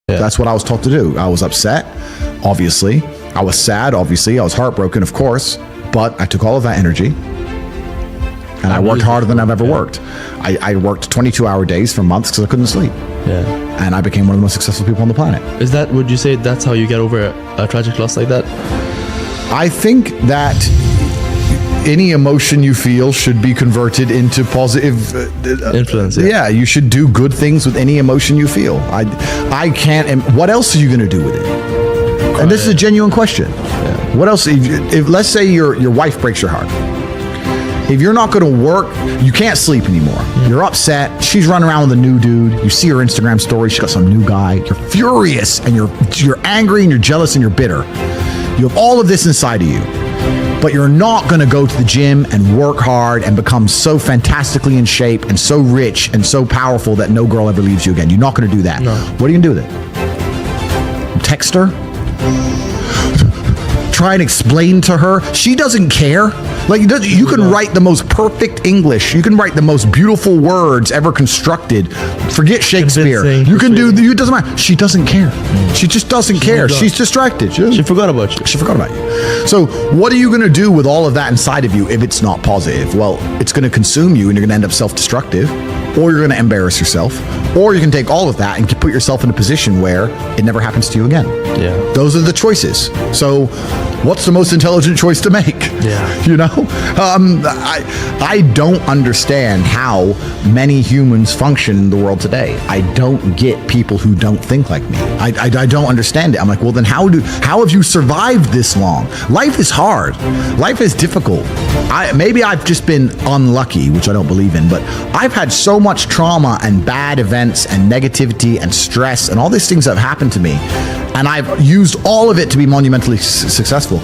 Yeah. That's what I was taught to do. I was upset, obviously. I was sad, obviously. I was heartbroken, of course. But I took all of that energy and I worked harder than I've ever worked. I worked 22-hour days for months because I couldn't sleep. Yeah. And I became one of the most successful people on the planet. Would you say that's how you get over a tragic loss like that? I think that any emotion you feel should be converted into positive influence. Yeah, you should do good things with any emotion you feel. I can't. And what else are you going to do with it? And this is a genuine question. Yeah. What else? If let's say your wife breaks your heart. If you're not going to work, you can't sleep anymore. You're upset. She's running around with a new dude. You see her Instagram story. She got some new guy. You're furious and you're angry and you're jealous and you're bitter. You have all of this inside of you. But you're not going to go to the gym and work hard and become so fantastically in shape and so rich and so powerful that no girl ever leaves you again. You're not going to do that. No. What are you going to do with it? Text her? Try and explain to her? She doesn't care. Like, you can write the most perfect English. You can write the most beautiful words ever constructed. Forget Shakespeare. You can do, it doesn't matter. She doesn't care. She just doesn't care. She's distracted. She forgot about you. She forgot about you. So what are you going to do with all of that inside of you if it's not positive? Well, it's going to consume you and you're going to end up self-destructive, or you're going to embarrass yourself, or you can take all of that and put yourself in a position where it never happens to you again. Yeah. Those are the choices. So what's the most intelligent choice to make? Yeah. You know, I don't understand how many humans function in the world today. I don't get people who don't think like me. I don't understand it. I'm like, well, then how have you survived this long? Life is hard. Life is difficult. Maybe I've just been unlucky, which I don't believe in, but I've had so much trauma and bad events and negativity and stress and all these things that have happened to me. And I've used all of it to be monumentally successful.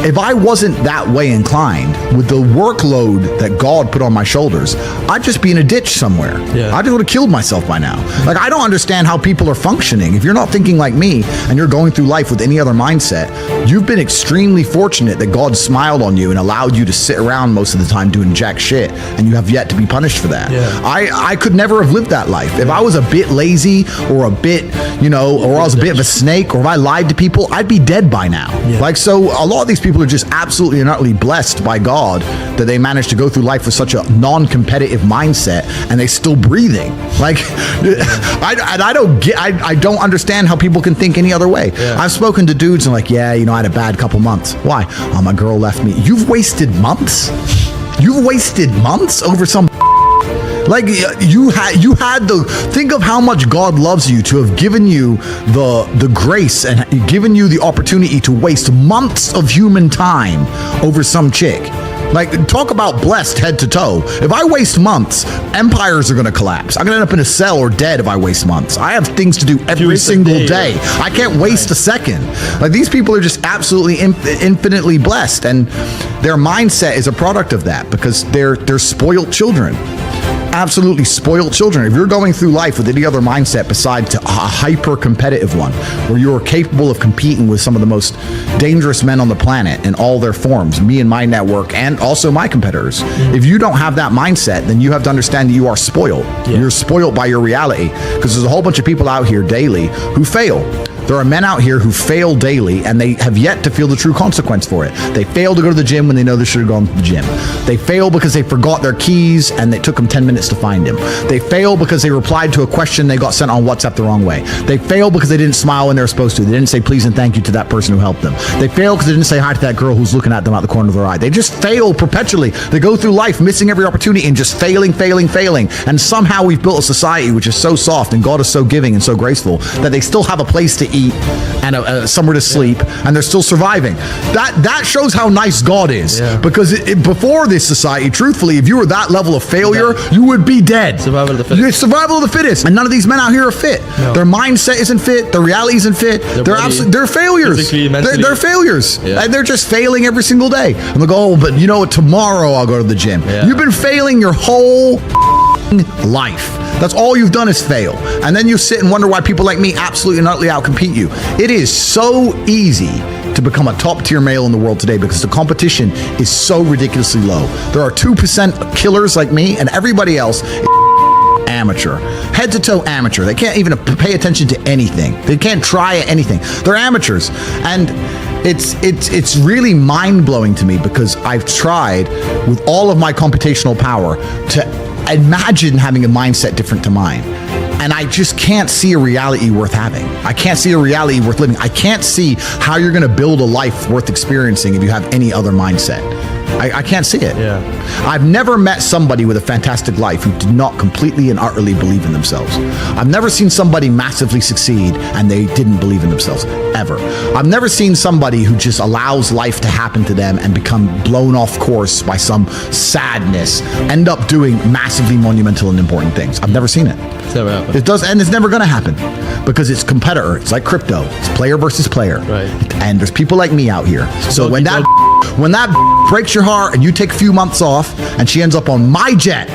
If I wasn't that way inclined with the workload that God put on my shoulders, I'd just be in a ditch somewhere. Yeah. I just would have killed myself by now. Like, I don't understand how people are functioning. If you're not thinking like me and you're going through life with any other mindset, you've been extremely fortunate that God smiled on you and allowed you to sit around most of the time doing jack shit, and you have yet to be punished for that. Yeah. I could never have lived that life. If I was a bit lazy or a bit, or I was a bit of a snake, or if I lied to people, I'd be dead by now. Yeah. Like, so a lot of these people are just absolutely and utterly blessed by God that they managed to go through life with such a non-competitive mindset and they still breathing. Like, I don't understand how people can think any other way. Yeah. I've spoken to dudes and like, I had a bad couple months. Why? Oh, my girl left me. You've wasted months? You've wasted months over some like you had think of how much God loves you to have given you the grace and given you the opportunity to waste months of human time over some chick. Like, talk about blessed head to toe. If I waste months, empires are going to collapse. I'm going to end up in a cell or dead if I waste months. I have things to do every single day. I can't waste a second. Like, these people are just absolutely infinitely blessed, and their mindset is a product of that because they're spoiled children. Absolutely spoiled children. If you're going through life with any other mindset besides a hyper-competitive one, where you're capable of competing with some of the most dangerous men on the planet in all their forms, me and my network, and also my competitors. If you don't have that mindset, then you have to understand that you are spoiled. Yeah. You're spoiled by your reality, because there's a whole bunch of people out here daily who fail. There are men out here who fail daily, and they have yet to feel the true consequence for it. They fail to go to the gym when they know they should have gone to the gym. They fail because they forgot their keys and it took them 10 minutes to find them. They fail because they replied to a question they got sent on WhatsApp the wrong way. They fail because they didn't smile when they were supposed to. They didn't say please and thank you to that person who helped them. They fail because they didn't say hi to that girl who's looking at them out the corner of their eye. They just fail perpetually. They go through life missing every opportunity and just failing. And somehow we've built a society which is so soft and God is so giving and so graceful that they still have a place to eat and somewhere to sleep, and they're still surviving. That shows how nice God is. Yeah. Because before this society, truthfully, if you were that level of failure, you would be dead. Survival of the fittest. Survival of the fittest. And none of these men out here are fit. No. Their mindset isn't fit. Their reality isn't fit. They're failures. They're failures. Yeah. And they're just failing every single day. And they go, but you know what? Tomorrow I'll go to the gym. Yeah. You've been failing your whole life. That's all you've done is fail. And then you sit and wonder why people like me absolutely and utterly outcompete you. It is so easy to become a top tier male in the world today because the competition is so ridiculously low. There are 2% killers like me, and everybody else is amateur. Head to toe amateur. They can't even pay attention to anything. They can't try anything. They're amateurs. And it's really mind-blowing to me because I've tried with all of my computational power to imagine having a mindset different to mine. And I just can't see a reality worth having. I can't see a reality worth living. I can't see how you're going to build a life worth experiencing if you have any other mindset. I can't see it. Yeah. I've never met somebody with a fantastic life who did not completely and utterly believe in themselves. I've never seen somebody massively succeed and they didn't believe in themselves, ever. I've never seen somebody who just allows life to happen to them and become blown off course by some sadness, end up doing massively monumental and important things. I've never seen it. It's never happened. It does, and it's never going to happen because it's competitor. It's like crypto. It's player versus player. Right. And there's people like me out here. So Doggy, when that breaks your heart and you take a few months off and she ends up on my jet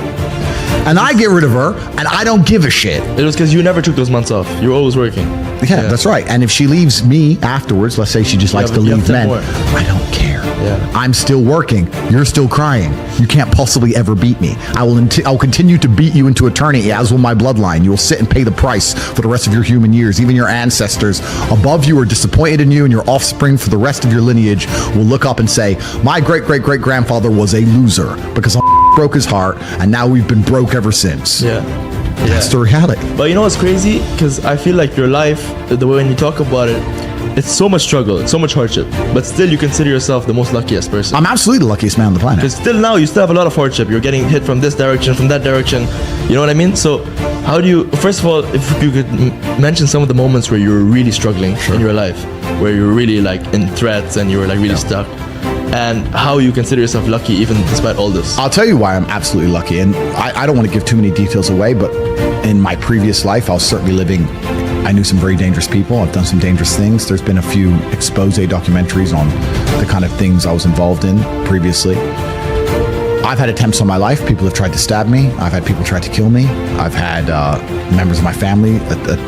and I get rid of her and I don't give a shit. It was because you never took those months off. You were always working. Yeah, that's right. And if she leaves me afterwards, let's say she just likes to leave men, I don't care. Yeah. I'm still working. You're still crying. You can't possibly ever beat me. I'll continue to beat you into eternity, as will my bloodline. You will sit and pay the price for the rest of your human years. Even your ancestors above you are disappointed in you, and your offspring for the rest of your lineage will look up and say, my great-great-great-grandfather was a loser because I broke his heart, and now we've been broke ever since. Yeah. That's the reality. But you know what's crazy? Because I feel like your life, the way when you talk about it, it's so much struggle, it's so much hardship, but still you consider yourself the most luckiest person. I'm absolutely the luckiest man on the planet. Because still now you still have a lot of hardship. You're getting hit from this direction, from that direction. You know what I mean? So how do you, first of all, if you could mention some of the moments where you were really struggling in your life, where you were really like in threats and you were like really stuck, and how you consider yourself lucky even despite all this. I'll tell you why I'm absolutely lucky, and I don't want to give too many details away, but in my previous life, I was certainly living, I knew some very dangerous people. I've done some dangerous things. There's been a few expose documentaries on the kind of things I was involved in previously. I've had attempts on my life. People have tried to stab me. I've had people try to kill me. I've had members of my family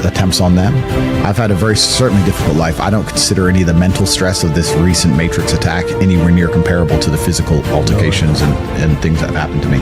attempts on them. I've had a very certainly difficult life. I don't consider any of the mental stress of this recent Matrix attack anywhere near comparable to the physical altercations and things that have happened to me.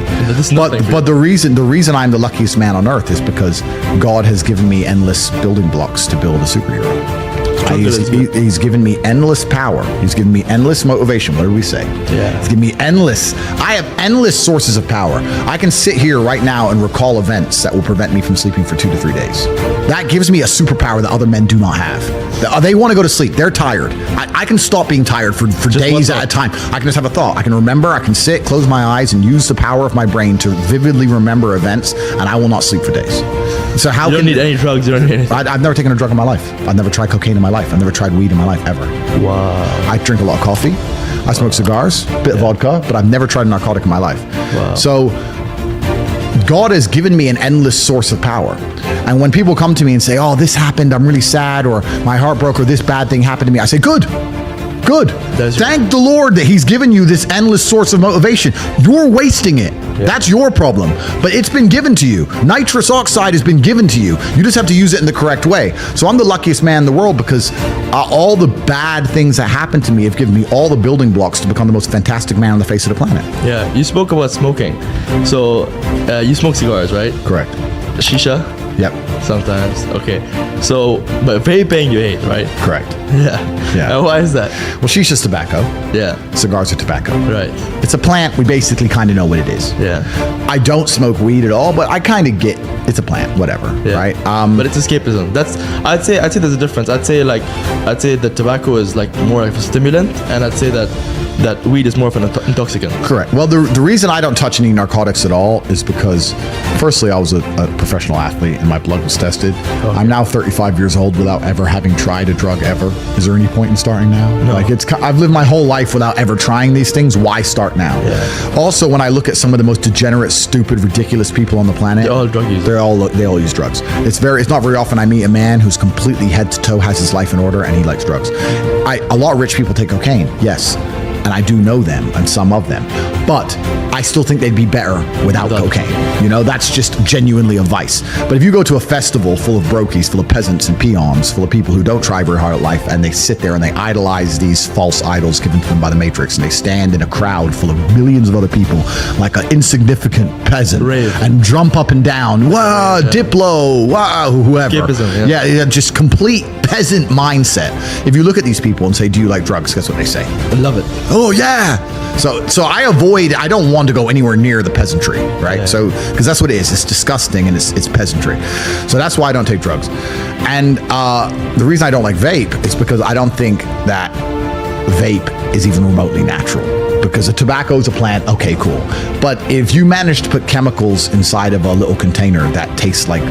But the reason I'm the luckiest man on earth is because God has given me endless building blocks to build a superhero. He's given me endless power. He's given me endless motivation. What do we say? Yeah. He's given me endless. I have endless sources of power. I can sit here right now and recall events that will prevent me from sleeping for 2 to 3 days. That gives me a superpower that other men do not have. They want to go to sleep. They're tired. I can stop being tired for days at a time. I can just have a thought. I can remember. I can sit, close my eyes, and use the power of my brain to vividly remember events, and I will not sleep for days. So how you don't need any drugs. You don't need anything. I've never taken a drug in my life. I've never tried cocaine in my life. I've never tried weed in my life, ever. Wow. I drink a lot of coffee. I smoke cigars, a bit of vodka, but I've never tried a narcotic in my life. Wow. So God has given me an endless source of power. And when people come to me and say, oh, this happened, I'm really sad, or my heart broke, or this bad thing happened to me, I say, good. Thank the Lord that he's given you this endless source of motivation. You're wasting it. Yeah. That's your problem. But it's been given to you. Nitrous oxide has been given to you. You just have to use it in the correct way. So I'm the luckiest man in the world because all the bad things that happened to me have given me all the building blocks to become the most fantastic man on the face of the planet. Yeah, you spoke about smoking. So you smoke cigars, right? Correct. Shisha? Yep. Sometimes. Okay. So, but vaping you hate, right? Correct. Yeah. And why is that? Well, shisha's tobacco. Yeah. Cigars are tobacco. Right. It's a plant. We basically kind of know what it is. Yeah. I don't smoke weed at all, but I kind of get it's a plant, whatever. Yeah. Right. But it's escapism. I'd say there's a difference. I'd say that tobacco is like more of a stimulant, and I'd say that weed is more of an intoxicant. Correct. Well, the reason I don't touch any narcotics at all is because, firstly, I was a professional athlete and my blood was tested. Okay. I'm now 35 years old without ever having tried a drug ever. Is there any point in starting now? No. Like I've lived my whole life without ever trying these things. Why start now? Yeah. Also, when I look at some of the most degenerate, stupid, ridiculous people on the planet, they're all drug users. They all use drugs. It's not very often I meet a man who's completely head to toe has his life in order and he likes drugs. A lot of rich people take cocaine. Yes. And I do know them and some of them. But I still think they'd be better without cocaine. You know, that's just genuinely a vice. But if you go to a festival full of brokies, full of peasants and peons, full of people who don't try very hard at life, and they sit there and they idolize these false idols given to them by the Matrix, and they stand in a crowd full of millions of other people like an insignificant peasant and jump up and down, wow, Diplo, wow, whoever. Yeah, just complete peasant mindset. If you look at these people and say, do you like drugs? Guess what they say? I love it. Oh, yeah. So I don't want to go anywhere near the peasantry, right? Yeah. So, because that's what it is. It's disgusting and it's peasantry. So that's why I don't take drugs. And the reason I don't like vape is because I don't think that vape is even remotely natural. Because a tobacco is a plant, okay, cool. But if you manage to put chemicals inside of a little container that tastes like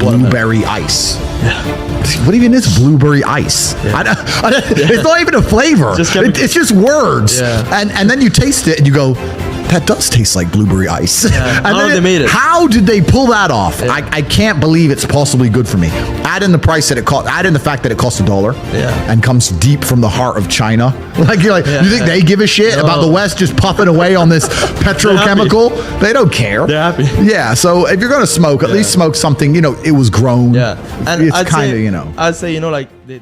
blueberry ice. Yeah. What even is blueberry ice? Yeah. It's not even a flavor. It's just words. Yeah. And then you taste it and you go, that does taste like blueberry ice. Yeah. How did they pull that off? Yeah. I can't believe it's possibly good for me. Add in the price that it cost. Add in the fact that it costs $1. Yeah. And comes deep from the heart of China. Like you're like, you think they give a shit about the West just puffing away on this petrochemical? They don't care. They're happy. Yeah. So if you're gonna smoke, at least smoke something. You know, it was grown. Yeah. And it's kind of, you know. I'd say, you know, like they